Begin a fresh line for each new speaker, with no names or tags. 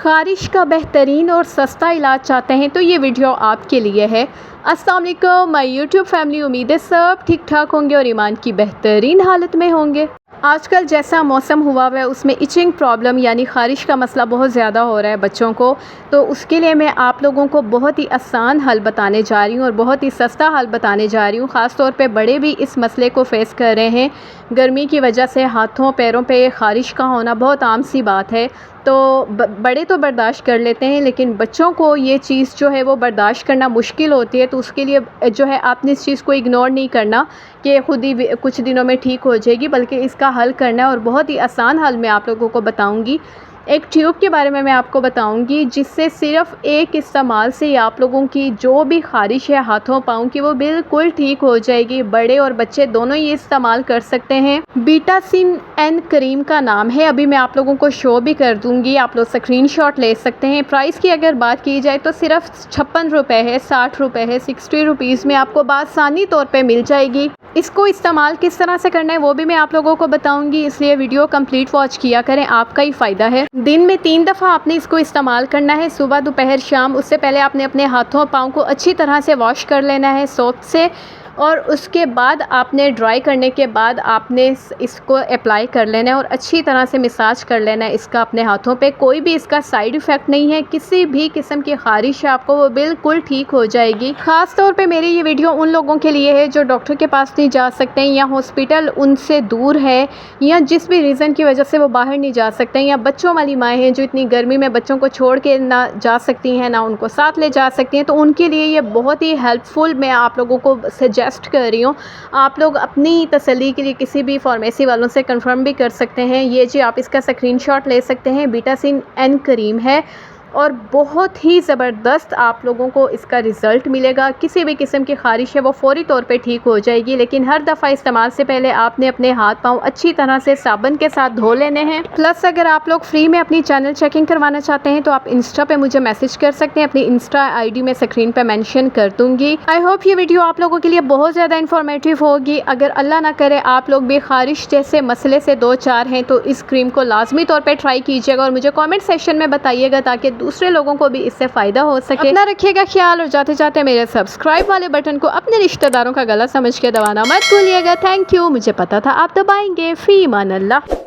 ख़ारिश का बेहतरीन और सस्ता इलाज चाहते हैं तो ये वीडियो आपके लिए है। अस्सलाम वालेकुम माय यूट्यूब फैमिली, उम्मीद है सब ठीक ठाक होंगे और ईमान की बेहतरीन हालत में होंगे। आजकल जैसा मौसम हुआ हुआ है उसमें इचिंग प्रॉब्लम यानी ख़ारिश का मसला बहुत ज़्यादा हो रहा है बच्चों को। तो उसके लिए मैं आप लोगों को बहुत ही आसान हल बताने जा रही हूँ और बहुत ही सस्ता हल बताने जा रही हूँ। ख़ास तौर पे बड़े भी इस मसले को फेस कर रहे हैं। गर्मी की वजह से हाथों पैरों पे ख़ारिश का होना बहुत आम सी बात है। तो बड़े तो बर्दाश्त कर लेते हैं, लेकिन बच्चों को ये चीज़ जो है वो बर्दाश्त करना मुश्किल होती है। तो उसके लिए जो है आपने इस चीज़ को इग्नोर नहीं करना कि ख़ुद ही कुछ दिनों में ठीक हो जाएगी, बल्कि इसका हल करना है और बहुत ही आसान हल मैं आप लोगों को बताऊंगी। एक ट्यूब के बारे में मैं आपको बताऊंगी जिससे सिर्फ़ एक इस्तेमाल से ही आप लोगों की जो भी ख़ारिश है हाथों पाँव की वो बिल्कुल ठीक हो जाएगी। बड़े और बच्चे दोनों ये इस्तेमाल कर सकते हैं। बीटासिन एन क्रीम का नाम है, अभी मैं आप लोगों को शो भी कर दूंगी, आप लोग स्क्रीनशॉट ले सकते हैं। प्राइस की अगर बात की जाए तो सिर्फ 56 रुपये है, 60 रुपये है, 60 रुपीज़ में आपको बासानी तौर पर मिल जाएगी। इसको इस्तेमाल किस तरह से करना है वो भी मैं आप लोगों को बताऊंगी, इसलिए वीडियो कंप्लीट वॉच किया करें, आपका ही फ़ायदा है। दिन में 3 दफ़ा आपने इसको इस्तेमाल करना है, सुबह दोपहर शाम। उससे पहले आपने अपने हाथों पाँव को अच्छी तरह से वॉश कर लेना है सोप से, और उसके बाद आपने ड्राई करने के बाद आपने इसको अप्लाई कर लेना है और अच्छी तरह से मसाज कर लेना है इसका अपने हाथों पे। कोई भी इसका साइड इफ़ेक्ट नहीं है, किसी भी किस्म की ख़ारिश है आपको वो बिल्कुल ठीक हो जाएगी। ख़ास तौर पे मेरी ये वीडियो उन लोगों के लिए है जो डॉक्टर के पास नहीं जा सकते हैं, या हॉस्पिटल उनसे दूर है, या जिस भी रीज़न की वजह से वो बाहर नहीं जा सकते हैं, या बच्चों वाली माएँ हैं जो इतनी गर्मी में बच्चों को छोड़ के ना जा सकती हैं ना उनको साथ ले जा सकती हैं। तो उनके लिए ये बहुत ही हेल्पफुल मैं आप लोगों को सजेस्ट कर रही हूँ। आप लोग अपनी तसल्ली के लिए किसी भी फार्मेसी वालों से कंफर्म भी कर सकते हैं। ये जी आप इसका स्क्रीनशॉट ले सकते हैं। बीटासिन एन क्रीम है और बहुत ही ज़बरदस्त आप लोगों को इसका रिज़ल्ट मिलेगा। किसी भी किस्म की ख़ारिश है वो फ़ौरी तौर पे ठीक हो जाएगी, लेकिन हर दफ़ा इस्तेमाल से पहले आपने अपने हाथ पाँव अच्छी तरह से साबुन के साथ धो लेने हैं। प्लस अगर आप लोग फ्री में अपनी चैनल चेकिंग करवाना चाहते हैं तो आप इंस्टा पे मुझे मैसेज कर सकते हैं। अपनी इंस्टा आईडी में स्क्रीन पर मैंशन कर दूँगी। आई होप ये वीडियो आप लोगों के लिए बहुत ज़्यादा इन्फॉर्मेटिव होगी। अगर अल्लाह ना करे आप लोग भी ख़ारिश जैसे मसले से 2-4 हैं तो इस क्रीम को लाजमी तौर पर ट्राई कीजिएगा और मुझे कॉमेंट सेक्शन में बताइएगा ताकि दूसरे लोगों को भी इससे फ़ायदा हो सके। अपना रखिएगा ख्याल और जाते जाते मेरे सब्सक्राइब वाले बटन को अपने रिश्तेदारों का गला समझ के दबाना मत भूलिएगा। थैंक यू, मुझे पता था आप दबाएंगे। फ़ी अमान अल्लाह।